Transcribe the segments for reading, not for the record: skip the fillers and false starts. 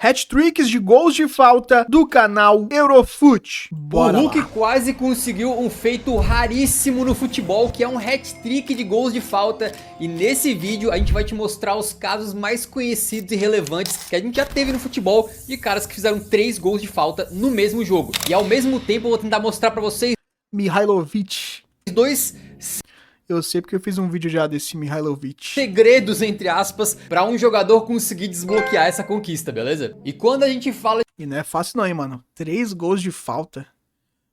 hat-tricks de gols de falta do canal Eurofoot. Bora O Hulk lá. quase conseguiu um feito raríssimo no futebol, que é um hat-trick de gols de falta. E nesse vídeo a gente vai te mostrar os casos mais conhecidos e relevantes que a gente já teve no futebol, de caras que fizeram 3 gols de falta no mesmo jogo. E ao mesmo tempo eu vou tentar mostrar pra vocês Mihailovic. dois Eu sei porque eu fiz um vídeo já desse Mihailovic. segredos, entre aspas, pra um jogador conseguir desbloquear essa conquista, beleza? E quando a gente fala E não é fácil não, hein, mano. 3 gols de falta.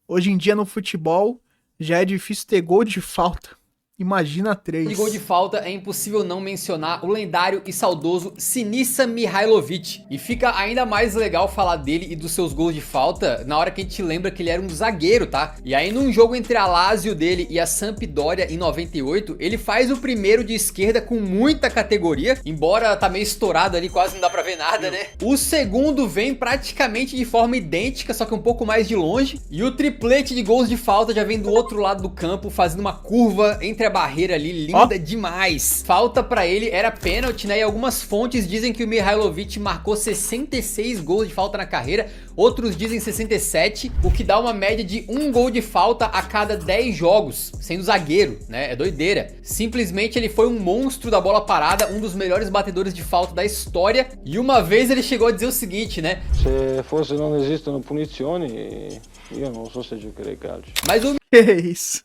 Hoje em dia no futebol já é difícil ter gol de falta. Imagina 3. de gol de falta, é impossível não mencionar o lendário e saudoso Sinisa Mihailovic. E fica ainda mais legal falar dele e dos seus gols de falta na hora que a gente lembra que ele era um zagueiro, tá? E aí num jogo entre a Lazio dele e a Sampdoria em 98, ele faz o primeiro de esquerda com muita categoria, embora tá meio estourado ali, quase não dá pra ver nada, né? O segundo vem praticamente de forma idêntica, só que um pouco mais de longe. E o triplete de gols de falta já vem do outro lado do campo, fazendo uma curva entre a barreira ali, linda demais. Falta pra ele era pênalti, né? E algumas fontes dizem que o Mihailovic marcou 66 gols de falta na carreira, outros dizem 67, o que dá uma média de 1 gol de falta a cada 10 jogos, sendo zagueiro, né? É doideira. Simplesmente ele foi um monstro da bola parada, um dos melhores batedores de falta da história. E uma vez ele chegou a dizer o seguinte, né? Se forse non esistono punizioni, io non so se giocherei calcio. Mas o Que isso?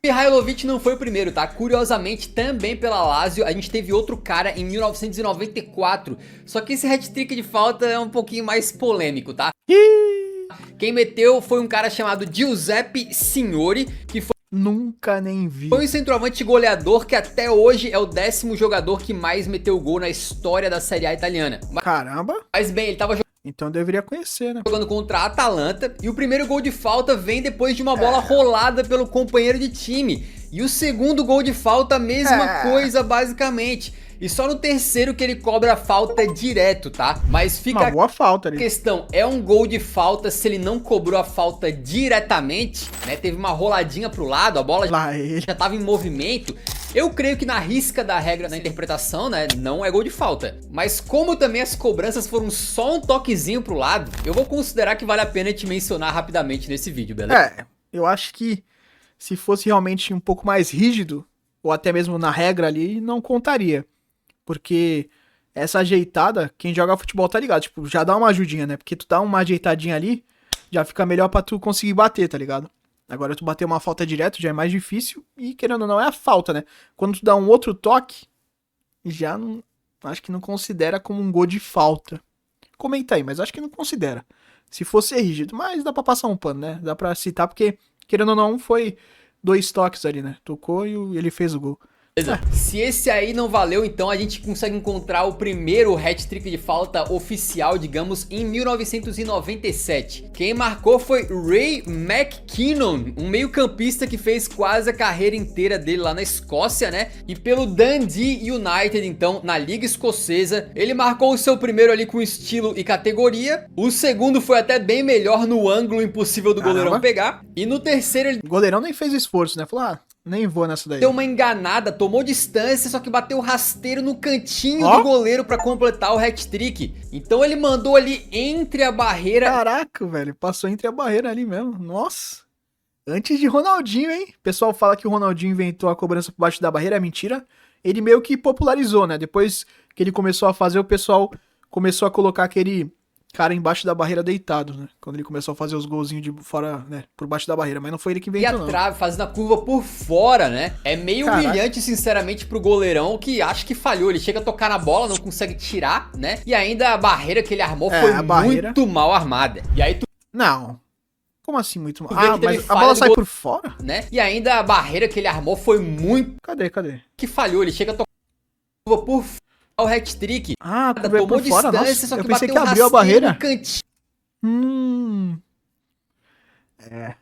Mihailovic não foi o primeiro, tá? Curiosamente, também pela Lazio, a gente teve outro cara em 1994. Só que esse hat-trick de falta é um pouquinho mais polêmico, tá? Quem meteu foi um cara chamado Giuseppe Signori, que Nunca nem vi. foi um centroavante goleador que até hoje é o 10º jogador que mais meteu gol na história da Série A italiana. Caramba. Mas bem, ele tava Então eu deveria conhecer, né? jogando contra a Atalanta e o primeiro gol de falta vem depois de uma bola rolada pelo companheiro de time. E o segundo gol de falta, a mesma coisa basicamente. E só no terceiro que ele cobra a falta direto, tá? Mas fica Uma boa falta a ali. questão, é um gol de falta se ele não cobrou a falta diretamente, né? Teve uma roladinha pro lado, a bola Lá ele. já tava em movimento. Eu creio que na risca da regra da interpretação, né, não é gol de falta. Mas como também as cobranças foram só um toquezinho pro lado, eu vou considerar que vale a pena te mencionar rapidamente nesse vídeo, beleza? É, eu acho que se fosse realmente um pouco mais rígido, ou até mesmo na regra ali, não contaria. Porque essa ajeitada, quem joga futebol tá ligado, tipo, já dá uma ajudinha, né? Porque tu dá uma ajeitadinha ali, já fica melhor pra tu conseguir bater, tá ligado? Agora tu bater uma falta direto já é mais difícil e querendo ou não é a falta, né? Quando tu dá um outro toque, já não, acho que não considera como um gol de falta. Comenta aí, mas acho que não considera. Se fosse rígido, mas dá pra passar um pano, né? Dá pra citar porque, querendo ou não, foi 2 toques ali, né? Tocou e ele fez o gol. Beleza. Se esse aí não valeu, então a gente consegue encontrar o primeiro hat-trick de falta oficial, digamos, em 1997. Quem marcou foi Ray McKinnon, um meio-campista que fez quase a carreira inteira dele lá na Escócia, né? E pelo Dundee United, então, na Liga Escocesa. Ele marcou o seu primeiro ali com estilo e categoria. O segundo foi até bem melhor no ângulo impossível do goleirão pegar. E no terceiro ele O goleirão nem fez esforço, né? Falou, ah, nem vou nessa daí. deu uma enganada, tomou distância, só que bateu rasteiro no cantinho do goleiro pra completar o hat-trick. Então ele mandou ali entre a barreira. Caraca, velho, passou entre a barreira ali mesmo. Nossa. Antes de Ronaldinho, hein? O pessoal fala que o Ronaldinho inventou a cobrança por baixo da barreira, é mentira. Ele meio que popularizou, né? Depois que ele começou a fazer, o pessoal começou a colocar aquele cara embaixo da barreira deitado, né? Quando ele começou a fazer os golzinhos de fora, né? Por baixo da barreira, mas não foi ele que E inventou, a não. trave, fazendo a curva por fora, né? É meio Caraca. humilhante, sinceramente, pro goleirão, que acho que falhou. Ele chega a tocar na bola, não consegue tirar, né? E ainda a barreira que ele armou foi a barreira. muito mal armada. E aí tu Não. Como assim muito mal? vê que Ah, teve mas a falha bola do sai gol- por fora? né? E ainda a barreira que ele armou foi muito Cadê? que falhou. Ele chega a tocar a curva por fora, o hat-trick. Ah, cobriu Tomou por fora? distância, Nossa, só eu que pensei bateu que abriu a rasteiro barreira. no cantinho. Hum. É.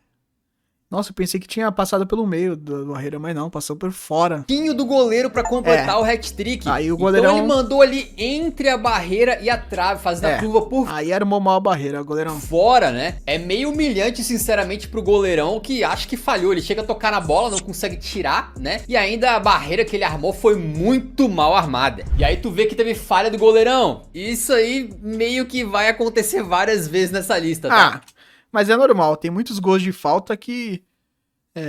Nossa, eu pensei que tinha passado pelo meio da barreira, mas não, passou por fora. Do goleiro pra completar o hat-trick. Aí o goleirão... Então ele mandou ali entre a barreira e a trave, fazendo a curva por Aí armou mal a barreira, o goleirão. fora, né? É meio humilhante, sinceramente, pro goleirão, que acha que falhou. Ele chega a tocar na bola, não consegue tirar, né? E ainda a barreira que ele armou foi muito mal armada. E aí tu vê que teve falha do goleirão. Isso aí meio que vai acontecer várias vezes nessa lista, tá? Mas é normal, tem muitos gols de falta que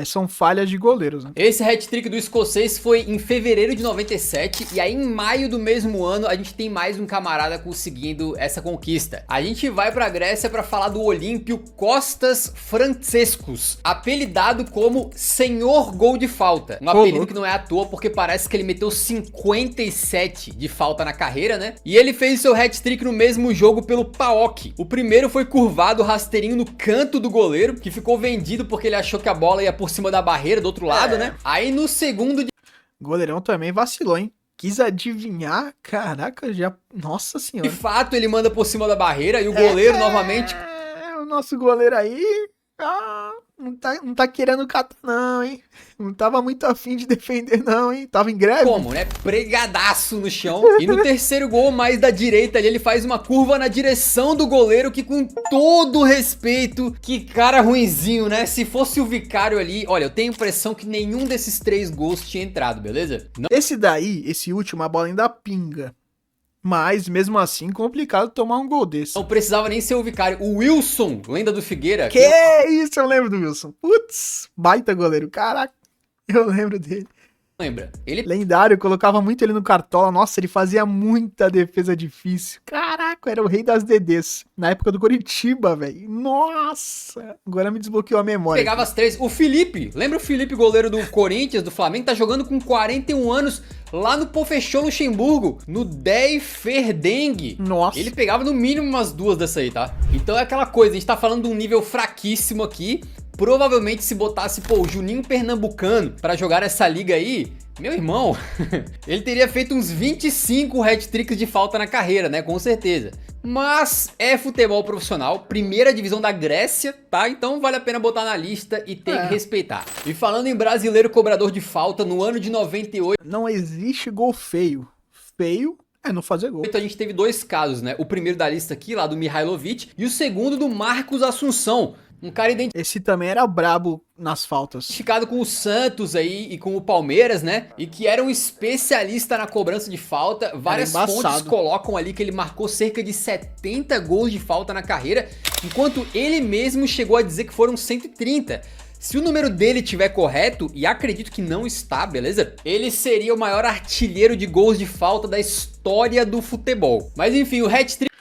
são falhas de goleiros, né? Esse hat-trick do escocês foi em fevereiro de 97 e aí em maio do mesmo ano a gente tem mais um camarada conseguindo essa conquista. A gente vai pra Grécia pra falar do olímpio Kostas Francescos, apelidado como Senhor Gol de Falta. Um apelido que não é à toa porque parece que ele meteu 57 de falta na carreira, né? E ele fez seu hat-trick no mesmo jogo pelo PAOK. O primeiro foi curvado rasteirinho no canto do goleiro, que ficou vendido porque ele achou que a bola ia por cima da barreira do outro lado, né? Aí no segundo... Goleirão também vacilou, hein? Quis adivinhar, caraca, já... Nossa senhora. De fato, ele manda por cima da barreira e o goleiro novamente... O nosso goleiro aí... não tá querendo catar não, hein? Não tava muito afim de defender não, hein? Tava em greve. Como, né? Pregadaço no chão. E no terceiro gol, mais da direita ali, ele faz uma curva na direção do goleiro que, com todo respeito, que cara ruinzinho, né? Se fosse o Vicário ali... Olha, eu tenho a impressão que nenhum desses 3 gols tinha entrado, beleza? Não... Esse daí, esse último, a bola ainda pinga. Mas, mesmo assim, complicado tomar um gol desse. Não precisava nem ser o Vicário. O Wilson, lenda do Figueira. Que isso, eu lembro do Wilson. Putz, baita goleiro. Caraca, eu lembro dele. Lembra? Ele... Lendário, colocava muito ele no cartola. Nossa, ele fazia muita defesa difícil. Caraca, era o rei das DDs. Na época do Coritiba, velho. Nossa, agora me desbloqueou a memória. Pegava as 3. O Felipe, lembra o Felipe, goleiro do Corinthians, do Flamengo? Tá jogando com 41 anos lá no Pofechô Luxemburgo, no Dei Verdeng. Nossa. Ele pegava no mínimo umas 2 dessa aí, tá? Então é aquela coisa, a gente tá falando de um nível fraquíssimo aqui. Provavelmente se botasse, o Juninho Pernambucano pra jogar essa liga aí, meu irmão, ele teria feito uns 25 hat-tricks de falta na carreira, né? Com certeza. Mas é futebol profissional, primeira divisão da Grécia, tá? Então vale a pena botar na lista e tem que respeitar. E falando em brasileiro cobrador de falta, no ano de 98... Não existe gol feio. Feio é não fazer gol. A gente teve 2 casos, né? O primeiro da lista aqui, lá do Mihailovic, e o segundo do Marcos Assunção. Um cara Esse também era brabo nas faltas. Identificado com o Santos aí e com o Palmeiras, né? E que era um especialista na cobrança de falta. Várias fontes colocam ali que ele marcou cerca de 70 gols de falta na carreira, enquanto ele mesmo chegou a dizer que foram 130. Se o número dele estiver correto, e acredito que não está, beleza? Ele seria o maior artilheiro de gols de falta da história do futebol. Mas enfim, o hat-trick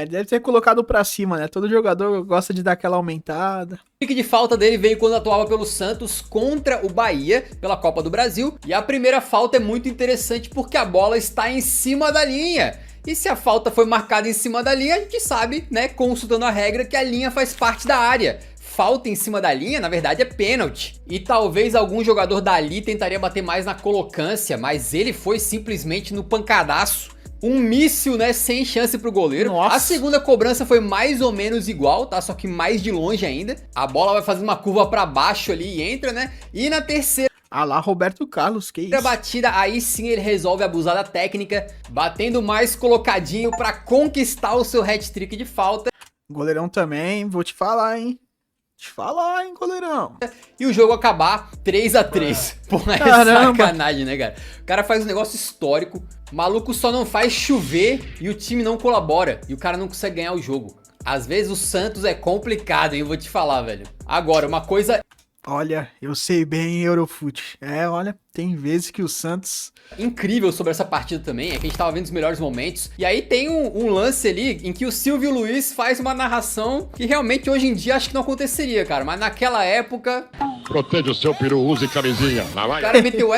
deve ter colocado pra cima, né? Todo jogador gosta de dar aquela aumentada. O pique de falta dele veio quando atuava pelo Santos contra o Bahia, pela Copa do Brasil. E a primeira falta é muito interessante porque a bola está em cima da linha. E se a falta foi marcada em cima da linha, a gente sabe, né, consultando a regra, que a linha faz parte da área. Falta em cima da linha, na verdade, é pênalti. E talvez algum jogador dali tentaria bater mais na colocância, mas ele foi simplesmente no pancadaço. Um míssil, né, sem chance pro goleiro. Nossa. A segunda cobrança foi mais ou menos igual, tá? Só que mais de longe ainda. A bola vai fazendo uma curva pra baixo ali e entra, né? E na terceira... Ah lá, Roberto Carlos, que isso? batida, aí sim ele resolve abusar da técnica, batendo mais colocadinho pra conquistar o seu hat-trick de falta. Goleirão também, vou te falar, hein? Goleirão. E o jogo acabar 3-3. Pô, é sacanagem, né, cara? O cara faz um negócio histórico, o maluco só não faz chover e o time não colabora. E o cara não consegue ganhar o jogo. Às vezes o Santos é complicado, hein? Eu vou te falar, velho. Agora, uma coisa... Olha, eu sei bem Eurofute. Olha, tem vezes que o Santos... Incrível sobre essa partida também, é que a gente tava vendo os melhores momentos. E aí tem um lance ali em que o Silvio Luiz faz uma narração que realmente hoje em dia acho que não aconteceria, cara. Mas naquela época... Proteja o seu peru, use camisinha. Lá vai. O cara meteu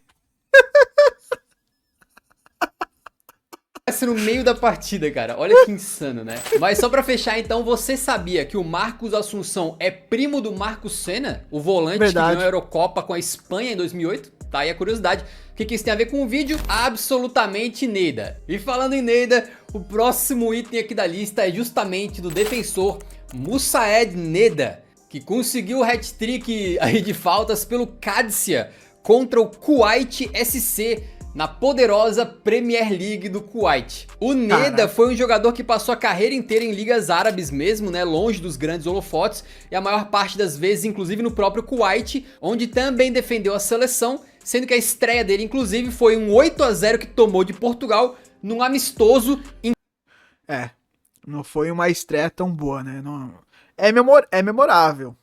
essa no meio da partida, cara. Olha que insano, né? Mas só pra fechar, então, você sabia que o Marcos Assunção é primo do Marcos Senna? O volante que ganhou a Eurocopa com a Espanha em 2008? Tá aí a curiosidade. O que isso tem a ver com o vídeo? Absolutamente nada. E falando em nada, o próximo item aqui da lista é justamente do defensor Moussaed Neda. que conseguiu o hat-trick aí de faltas pelo Qadsia contra o Kuwait SC na poderosa Premier League do Kuwait. O Neda foi um jogador que passou a carreira inteira em ligas árabes mesmo, né, longe dos grandes holofotes, e a maior parte das vezes inclusive no próprio Kuwait, onde também defendeu a seleção, sendo que a estreia dele inclusive foi um 8-0 que tomou de Portugal num amistoso em... Não foi uma estreia tão boa, né? Não... É memorável.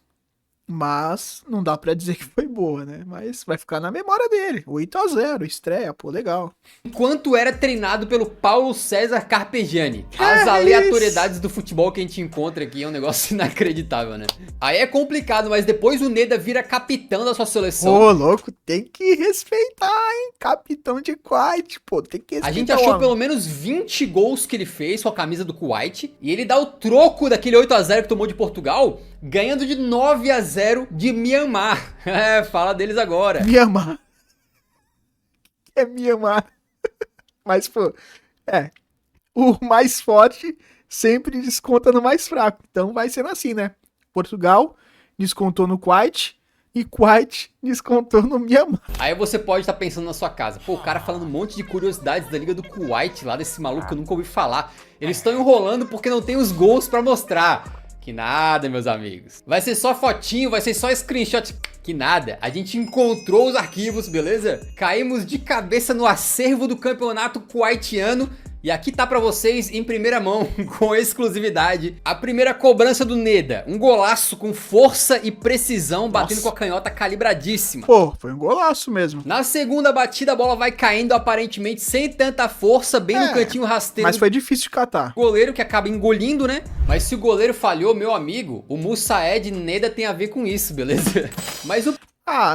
Mas não dá pra dizer que foi boa, né? Mas vai ficar na memória dele. 8-0, estreia, pô, legal. Enquanto era treinado pelo Paulo César Carpegiani. As aleatoriedades do futebol que a gente encontra aqui é um negócio inacreditável, né? Aí é complicado, mas depois o Neda vira capitão da sua seleção. Ô, louco, tem que respeitar, hein? Capitão de Kuwait, pô, tem que respeitar. A gente achou pelo menos 20 gols que ele fez com a camisa do Kuwait. E ele dá o troco daquele 8-0 que tomou de Portugal, ganhando de 9-0 de Myanmar. Fala deles agora. Myanmar. É Myanmar. Mas, pô, o mais forte sempre desconta no mais fraco. Então vai sendo assim, né? Portugal descontou no Kuwait e Kuwait descontou no Myanmar. Aí você pode estar pensando na sua casa, pô, o cara falando um monte de curiosidades da Liga do Kuwait, lá desse maluco que eu nunca ouvi falar. Eles estão enrolando porque não tem os gols pra mostrar. Que nada, meus amigos. Vai ser só fotinho, vai ser só screenshot. Que nada. A gente encontrou os arquivos, beleza? Caímos de cabeça no acervo do campeonato kuwaitiano. E aqui tá pra vocês em primeira mão, com exclusividade, a primeira cobrança do Neda. Um golaço com força e precisão, batendo com a canhota calibradíssima. Pô, foi um golaço mesmo. Na segunda batida, a bola vai caindo aparentemente sem tanta força, bem no cantinho rasteiro. Mas foi difícil de catar. Goleiro que acaba engolindo, né? Mas se o goleiro falhou, meu amigo, o Musaed Neda tem a ver com isso, beleza? Mas o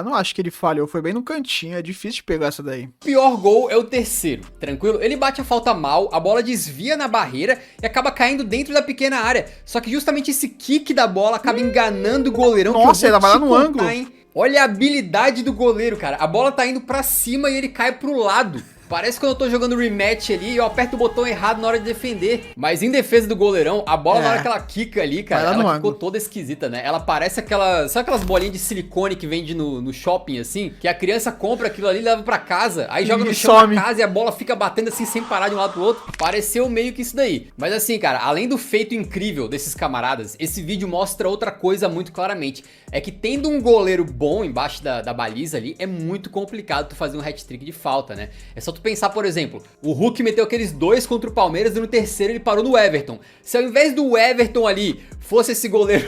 não acho que ele falhou, foi bem no cantinho, é difícil de pegar essa daí. pior gol é o terceiro, tranquilo? Ele bate a falta mal, a bola desvia na barreira e acaba caindo dentro da pequena área. Só que justamente esse kick da bola acaba enganando o goleirão. Nossa, ele vai lá no ângulo. Hein? Olha a habilidade do goleiro, cara. A bola tá indo pra cima e ele cai pro lado. Parece que quando eu tô jogando rematch ali, eu aperto o botão errado na hora de defender. Mas em defesa do goleirão, a bola na hora que ela quica ali, cara, ela ficou toda esquisita, né? Ela parece aquela... Sabe aquelas bolinhas de silicone que vende no shopping, assim? Que a criança compra aquilo ali e leva pra casa, aí joga no chão da casa e a bola fica batendo assim, sem parar de um lado pro outro. Pareceu meio que isso daí. Mas assim, cara, além do feito incrível desses camaradas, esse vídeo mostra outra coisa muito claramente. É que tendo um goleiro bom embaixo da baliza ali, é muito complicado tu fazer um hat-trick de falta, né? É só tu pensar, por exemplo, o Hulk meteu aqueles 2 contra o Palmeiras e no terceiro ele parou no Everton. Se ao invés do Everton ali fosse esse goleiro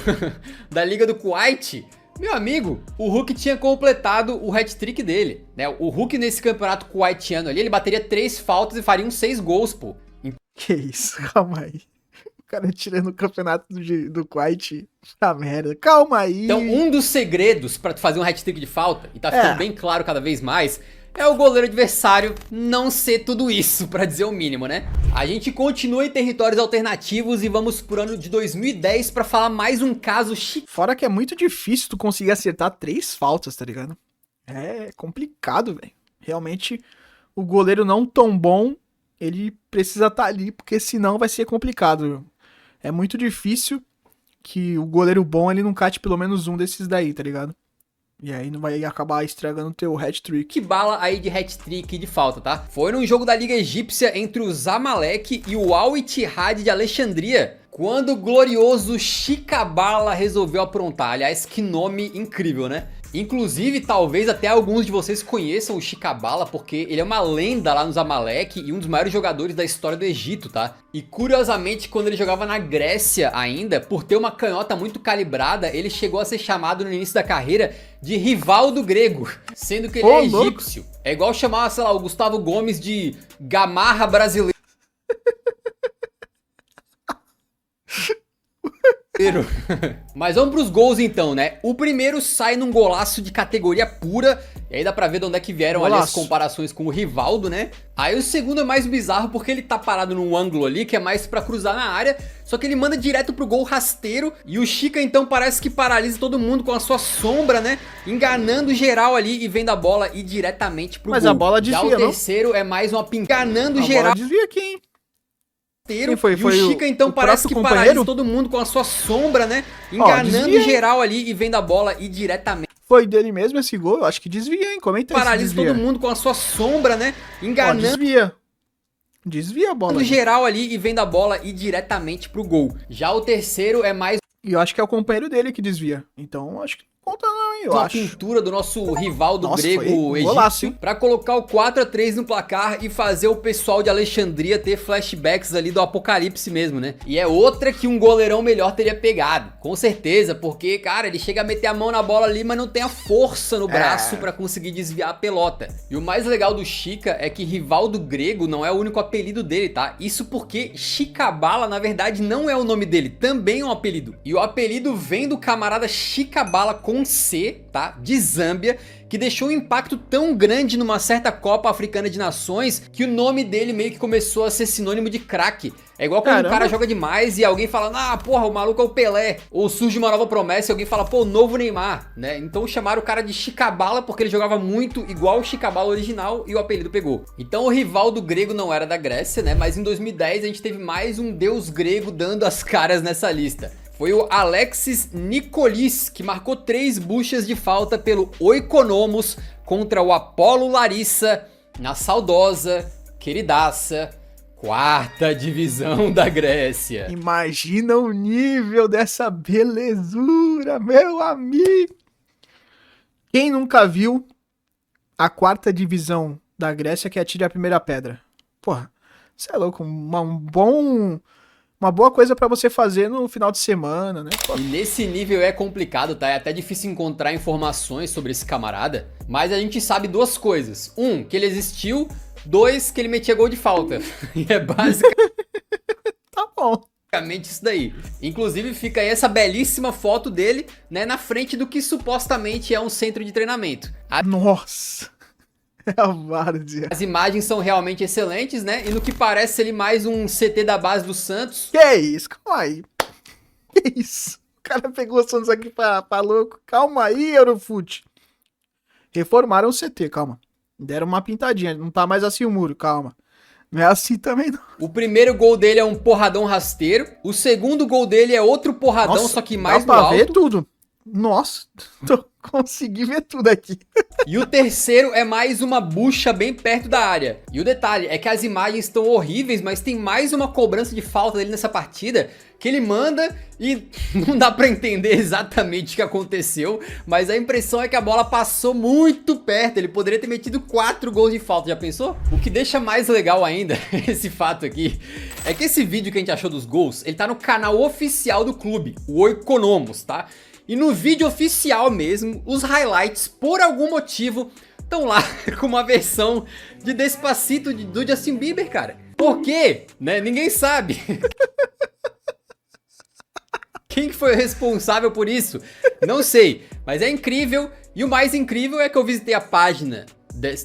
da Liga do Kuwait, meu amigo, o Hulk tinha completado o hat-trick dele, né? O Hulk nesse campeonato kuwaitiano ali, ele bateria 3 faltas e faria uns 6 gols, pô. Que isso, calma aí. O cara tirando o campeonato do Kuwait, puta merda, calma aí. Então um dos segredos pra tu fazer um hat-trick de falta, e tá ficando bem claro cada vez mais, é o goleiro adversário não ser tudo isso, pra dizer o mínimo, né? A gente continua em territórios alternativos e vamos pro ano de 2010 pra falar mais um caso Fora que é muito difícil tu conseguir acertar 3 faltas, tá ligado? É complicado, velho. Realmente, o goleiro não tão bom, ele precisa estar ali, porque senão vai ser complicado. É muito difícil que o goleiro bom, ele não cate pelo menos um desses daí, tá ligado? E aí não vai acabar estragando o teu hat-trick. Que bala aí de hat-trick de falta, tá? Foi num jogo da Liga Egípcia entre o Zamalek e o Al Ittihad de Alexandria, quando o glorioso Shikabala resolveu aprontar. Aliás, que nome incrível, né? Inclusive, talvez até alguns de vocês conheçam o Shikabala, porque ele é uma lenda lá no Zamalek e um dos maiores jogadores da história do Egito, tá? E curiosamente, quando ele jogava na Grécia ainda, por ter uma canhota muito calibrada, ele chegou a ser chamado no início da carreira de rival do grego, sendo que ele é egípcio. É igual chamar, sei lá, o Gustavo Gomes de Gamarra brasileiro. Mas vamos pros gols então, né? O primeiro sai num golaço de categoria pura, e aí dá pra ver de onde é que vieram ali as comparações com o Rivaldo, né? Aí o segundo é mais bizarro porque ele tá parado num ângulo ali que é mais pra cruzar na área, só que ele manda direto pro gol rasteiro, e o Chica então parece que paralisa todo mundo com a sua sombra, né? Enganando geral ali e vendo a bola ir diretamente pro gol. Mas a bola desvia, já o terceiro é mais uma enganando geral. A bola desvia aqui, hein? inteiro. Foi e o Chica, então, o parece que próprio paralisa companheiro? todo mundo com a sua sombra, né? Enganando desvia. geral ali e vendo a bola ir diretamente. Foi dele mesmo esse gol? Eu acho que desvia, hein? Comenta aí se Paralisa desvia. todo mundo com a sua sombra, né? Ó, Enganando desvia. Desvia a bola. geral ali e vendo a bola ir diretamente pro gol. Já o terceiro é mais E eu acho que é o companheiro dele que desvia. Então, acho que não conta não, hein? Eu uma acho. pintura do nosso rival do Nossa, grego foi um egípcio golaço, hein? pra colocar o 4-3 no placar e fazer o pessoal de Alexandria ter flashbacks ali do apocalipse mesmo, né? E é outra que um goleirão melhor teria pegado, com certeza, porque, cara, ele chega a meter a mão na bola ali, mas não tem a força no braço pra conseguir desviar a pelota. E o mais legal do Chica é que rival do grego não é o único apelido dele, tá? Isso porque Chicabala, na verdade, não é o nome dele, também é um apelido. E o apelido vem do camarada Chicabala com C, tá? De Zâmbia, que deixou um impacto tão grande numa certa Copa Africana de Nações que o nome dele meio que começou a ser sinônimo de craque. É igual quando um cara joga demais e alguém fala, ah, porra, o maluco é o Pelé. Ou surge uma nova promessa e alguém fala, pô, o novo Neymar, né? Então chamaram o cara de Chicabala porque ele jogava muito igual o Chicabala original e o apelido pegou. Então o rival do grego não era da Grécia, né? Mas em 2010 a gente teve mais um deus grego dando as caras nessa lista. Foi o Alexis Nicolis, que marcou 3 buchas de falta pelo Oikonomos contra o Apolo Larissa na saudosa, queridaça, 4ª divisão da Grécia. Imagina o nível dessa belezura, meu amigo. Quem nunca viu a 4ª divisão da Grécia que atire a primeira pedra? Porra, você é louco, uma boa coisa pra você fazer no final de semana, né? Pô. E nesse nível é complicado, tá? É até difícil encontrar informações sobre esse camarada, mas a gente sabe 2 coisas. 1, que ele existiu. 2, que ele metia gol de falta. E é basicamente Tá bom. isso daí. Inclusive fica aí essa belíssima foto dele, né, na frente do que supostamente é um centro de treinamento. Nossa. É a várzea. As imagens são realmente excelentes, né? E no que parece ele mais um CT da base do Santos. Que isso? Calma aí. Que isso? O cara pegou o Santos aqui pra louco. Calma aí, Eurofute. Reformaram o CT, calma. Deram uma pintadinha. Não tá mais assim o muro, calma. Não é assim também, não. O primeiro gol dele é um porradão rasteiro. O segundo gol dele é outro porradão, Nossa, só que mais dá no pra alto. ver tudo. Nossa, consegui ver tudo aqui. E o terceiro é mais uma bucha bem perto da área. E o detalhe é que as imagens estão horríveis, mas tem mais uma cobrança de falta dele nessa partida que ele manda e não dá pra entender exatamente o que aconteceu, mas a impressão é que a bola passou muito perto. Ele poderia ter metido 4 gols de falta, já pensou? O que deixa mais legal ainda, esse fato aqui, é que esse vídeo que a gente achou dos gols, ele tá no canal oficial do clube, o Oikonomos, tá? E no vídeo oficial mesmo, os highlights, por algum motivo, estão lá com uma versão de Despacito do Justin Bieber, cara. Por quê? Né? Ninguém sabe. Quem que foi o responsável por isso? Não sei, mas é incrível. E o mais incrível é que eu visitei a página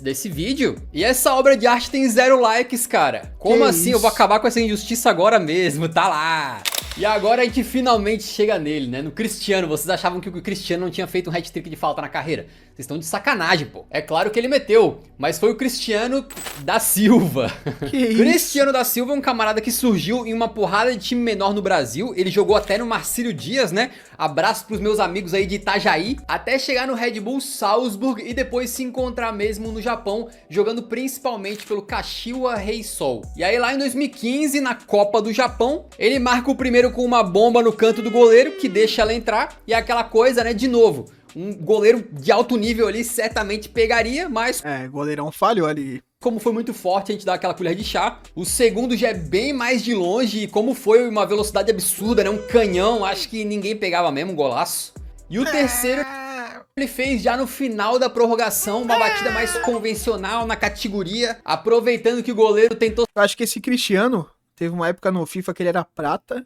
desse vídeo e essa obra de arte tem 0 likes, cara. Como assim? Eu vou acabar com essa injustiça agora mesmo, tá lá. E agora a gente finalmente chega nele, né? No Cristiano. Vocês achavam que o Cristiano não tinha feito um hat-trick de falta na carreira? Vocês estão de sacanagem, pô. É claro que ele meteu, mas foi o Cristiano da Silva. Que isso? Cristiano da Silva é um camarada que surgiu em uma porrada de time menor no Brasil. Ele jogou até no Marcílio Dias, né? Abraço pros meus amigos aí de Itajaí. Até chegar no Red Bull Salzburg e depois se encontrar mesmo no Japão, jogando principalmente pelo Kashiwa Reysol. E aí lá em 2015, na Copa do Japão, ele marca o primeiro com uma bomba no canto do goleiro, que deixa ela entrar. E é aquela coisa, né? De novo, um goleiro de alto nível ali certamente pegaria, mas Goleirão falhou ali. como foi muito forte, a gente dá aquela colher de chá. O segundo já é bem mais de longe, e como foi uma velocidade absurda, né? Um canhão, acho que ninguém pegava mesmo, um golaço. E o terceiro ele fez já no final da prorrogação, uma batida mais convencional na categoria, aproveitando que o goleiro tentou Eu acho que esse Cristiano teve uma época no FIFA que ele era prata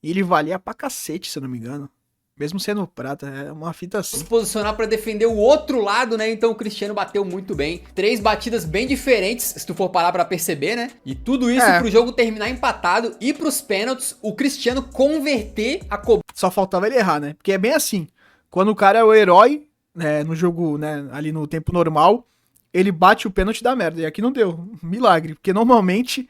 e ele valia pra cacete, se eu não me engano. Mesmo sendo prata, é uma fita assim. se posicionar para defender o outro lado, né? Então o Cristiano bateu muito bem. 3 batidas bem diferentes, se tu for parar para perceber, né? E tudo isso pro jogo terminar empatado e pros pênaltis, o Cristiano converter a cobrança. Só faltava ele errar, né? Porque é bem assim. Quando o cara é o herói, né, no jogo, né, ali no tempo normal, ele bate o pênalti da merda. E aqui não deu. Milagre. Porque normalmente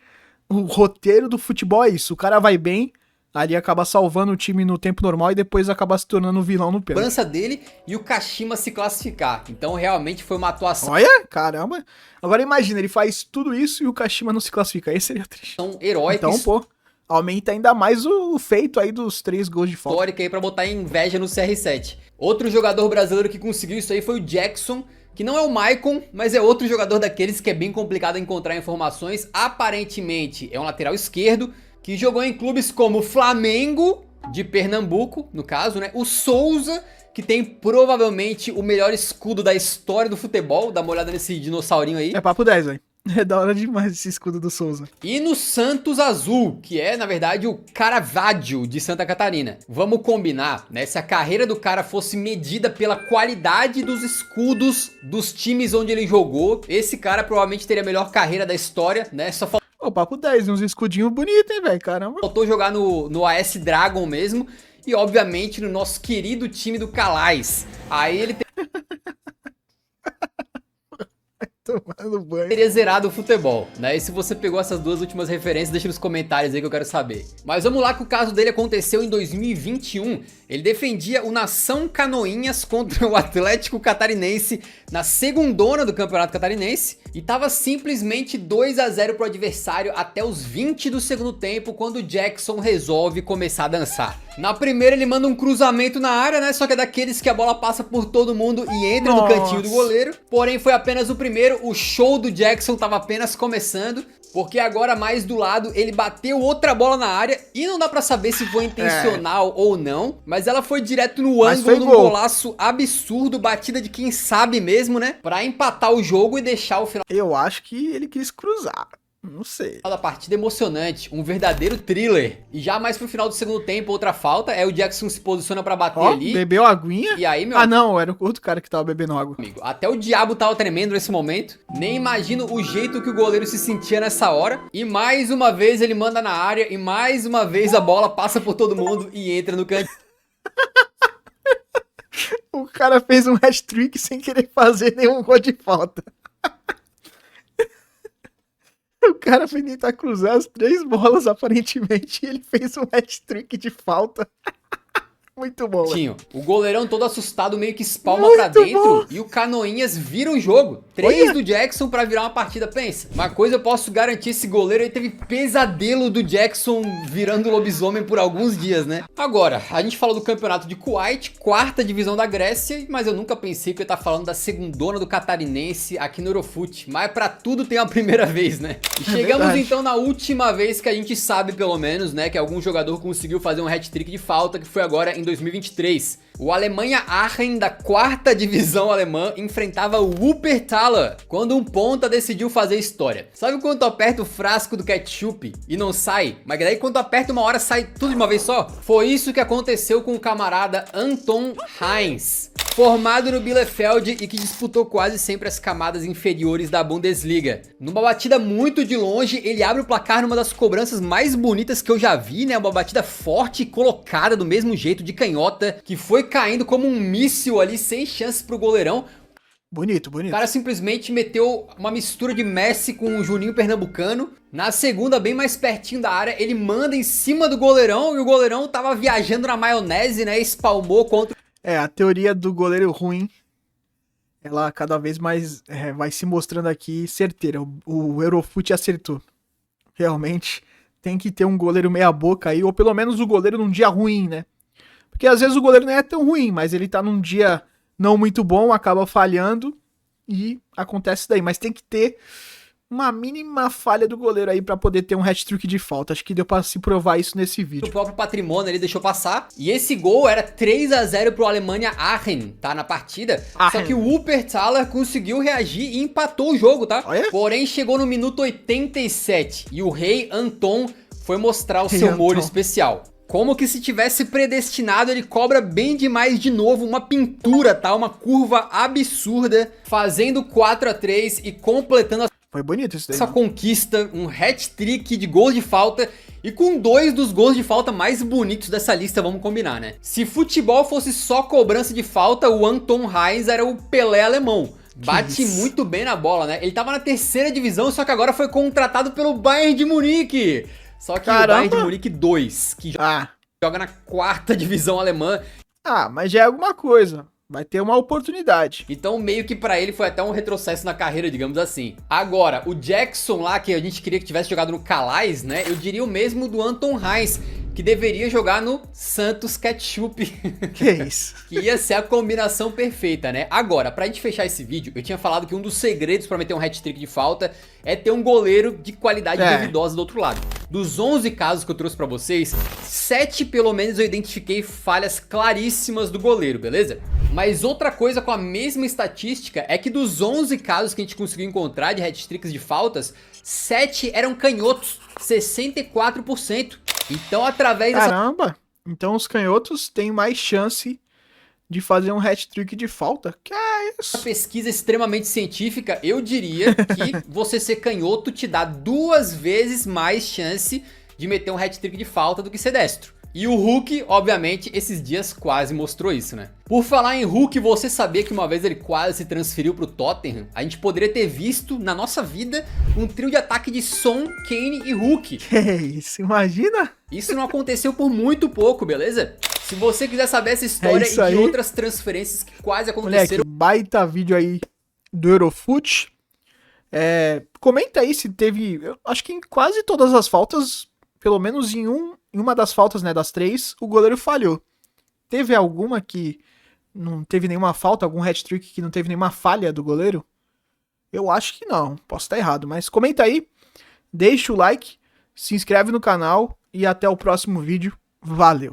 O roteiro do futebol é isso. O cara vai bem, ali acaba salvando o time no tempo normal e depois acaba se tornando um vilão no pênalti. Cobrança dele e o Kashima se classificar. Então realmente foi uma atuação Olha, caramba. Agora imagina, ele faz tudo isso e o Kashima não se classifica. Aí seria triste. heróica, Então, pô, aumenta ainda mais o feito aí dos 3 gols de falta. histórica aí pra botar inveja no CR7. Outro jogador brasileiro que conseguiu isso aí foi o Jackson, que não é o Maicon, mas é outro jogador daqueles que é bem complicado encontrar informações. Aparentemente é um lateral esquerdo que jogou em clubes como o Flamengo de Pernambuco, no caso, né? O Souza, que tem provavelmente o melhor escudo da história do futebol. Dá uma olhada nesse dinossaurinho aí. É papo 10, velho. É da hora demais esse escudo do Souza. E no Santos Azul, que é, na verdade, o Caravaggio de Santa Catarina. Vamos combinar, né? Se a carreira do cara fosse medida pela qualidade dos escudos dos times onde ele jogou, esse cara provavelmente teria a melhor carreira da história, né? Só Ô, papo 10, uns escudinhos bonitos, hein, velho? Caramba. faltou jogar no AS Dragon mesmo. E, obviamente, no nosso querido time do Calais. Aí ele Tomando banho. teria zerado o futebol, né? E se você pegou essas duas últimas referências, deixa nos comentários aí que eu quero saber. Mas vamos lá, que o caso dele aconteceu em 2021. Ele defendia o Nação Canoinhas contra o Atlético Catarinense na segundona do Campeonato Catarinense e tava simplesmente 2-0 pro adversário até os 20 do segundo tempo, quando o Jackson resolve começar a dançar. Na primeira ele manda um cruzamento na área, né? Só que é daqueles que a bola passa por todo mundo e entra no cantinho do goleiro. Porém foi apenas o primeiro, o show do Jackson tava apenas começando, porque agora mais do lado ele bateu outra bola na área e não dá pra saber se foi intencional ou não, mas ela foi direto no Mas ângulo, foi num gol. golaço absurdo, batida de quem sabe mesmo, né? Pra empatar o jogo e deixar o final Eu acho que ele quis cruzar. Não sei. da partida emocionante, um verdadeiro thriller. E já mais pro final do segundo tempo, outra falta, é o Jackson se posiciona pra bater Ó, ali. bebeu aguinha. E aí, meu Ah, não, era o outro cara que tava bebendo água. amigo, até o diabo tava tremendo nesse momento. Nem imagino o jeito que o goleiro se sentia nessa hora. E mais uma vez ele manda na área e mais uma vez a bola passa por todo mundo e entra no canto. O cara fez um hat-trick sem querer fazer nenhum gol de falta. O cara foi tentar cruzar as 3 bolas, aparentemente, e ele fez um hat-trick de falta. Muito bom, velho. O goleirão todo assustado meio que espalma Muito pra dentro bom. e o Canoinhas vira o jogo. 3 Olha. do Jackson pra virar uma partida, pensa. Uma coisa eu posso garantir, esse goleiro aí teve pesadelo do Jackson virando lobisomem por alguns dias, né? Agora, a gente falou do campeonato de Kuwait, 4ª divisão da Grécia, mas eu nunca pensei que eu ia estar falando da segundona do Catarinense aqui no Eurofute. Mas pra tudo tem uma primeira vez, né? E chegamos verdade. então na última vez que a gente sabe, pelo menos, né, que algum jogador conseguiu fazer um hat-trick de falta, que foi agora em 2023. O Alemanha Aachen, da 4ª divisão alemã, enfrentava o Wuppertaler, quando um ponta decidiu fazer história. Sabe quando tu aperta o frasco do ketchup e não sai? Mas daí quando tu aperta uma hora sai tudo de uma vez só? Foi isso que aconteceu com o camarada Anton Heinz, formado no Bielefeld e que disputou quase sempre as camadas inferiores da Bundesliga. Numa batida muito de longe, ele abre o placar numa das cobranças mais bonitas que eu já vi, né? Uma batida forte e colocada do mesmo jeito de canhota, que foi caindo como um míssil ali, sem chances pro goleirão. Bonito, O bonito. cara simplesmente meteu uma mistura de Messi com o Juninho Pernambucano. Na segunda, bem mais pertinho da área, ele manda em cima do goleirão e o goleirão tava viajando na maionese, né? Espalmou contra É, a teoria do goleiro ruim, ela cada vez mais vai se mostrando aqui certeira. O Eurofute acertou. Realmente tem que ter um goleiro meia boca aí, ou pelo menos o goleiro num dia ruim, né? Porque às vezes o goleiro não é tão ruim, mas ele tá num dia não muito bom, acaba falhando e acontece daí. Mas tem que ter uma mínima falha do goleiro aí pra poder ter um hat-trick de falta. Acho que deu pra se provar isso nesse o vídeo. próprio patrimônio, ele deixou passar. E esse gol era 3-0 pro Alemanha Aachen, tá? Na partida. Aachen. Só que o Wuppertaler conseguiu reagir e empatou o jogo, tá? Olha. Porém, chegou no minuto 87 e o rei Anton foi mostrar o Rei seu molho Anton. especial. Como que se tivesse predestinado, ele cobra bem demais de novo, uma pintura, tá? Uma curva absurda, fazendo 4-3 e completando Foi bonito isso daí. essa conquista, um hat-trick de gols de falta e com 2 dos gols de falta mais bonitos dessa lista, vamos combinar, né? Se futebol fosse só cobrança de falta, o Anton Heinz era o Pelé alemão. Bate isso? muito bem na bola, né? Ele tava na terceira divisão, só que agora foi contratado pelo Bayern de Munique. Só que Caramba. o Bayern de Munique 2, que Ah, joga na quarta divisão alemã. mas já é alguma coisa. Vai ter uma oportunidade. Então meio que pra ele foi até um retrocesso na carreira, digamos assim. Agora, o Jackson lá, que a gente queria que tivesse jogado no Calais, né? Eu diria o mesmo do Anton Heinz, que deveria jogar no Santos Ketchup. Que isso? Que ia ser a combinação perfeita, né? Agora, pra gente fechar esse vídeo, eu tinha falado que um dos segredos pra meter um hat-trick de falta é ter um goleiro de qualidade duvidosa do outro lado. Dos 11 casos que eu trouxe pra vocês, 7 pelo menos eu identifiquei falhas claríssimas do goleiro, beleza? Mas outra coisa com a mesma estatística é que dos 11 casos que a gente conseguiu encontrar de hat-tricks de faltas, 7 eram canhotos, 64%. Então, através dessa Caramba! Então os canhotos têm mais chance de fazer um hat-trick de falta? Que é isso? pesquisa extremamente científica, eu diria que você ser canhoto te dá 2 vezes mais chance de meter um hat-trick de falta do que ser destro. E o Hulk, obviamente, esses dias quase mostrou isso, né? Por falar em Hulk, você sabia que uma vez ele quase se transferiu pro Tottenham? A gente poderia ter visto, na nossa vida, um trio de ataque de Son, Kane e Hulk. Que isso? Imagina? Isso não aconteceu por muito pouco, beleza? Se você quiser saber essa história isso e de aí. outras transferências que quase Moleque, aconteceram... baita vídeo aí do Eurofoot. Comenta aí se teve... Eu acho que em quase todas as faltas, pelo menos em uma das faltas, né, das 3, o goleiro falhou. Teve alguma que não teve nenhuma falta, algum hat-trick que não teve nenhuma falha do goleiro? Eu acho que não, posso estar errado, mas comenta aí, deixa o like, se inscreve no canal e até o próximo vídeo. Valeu!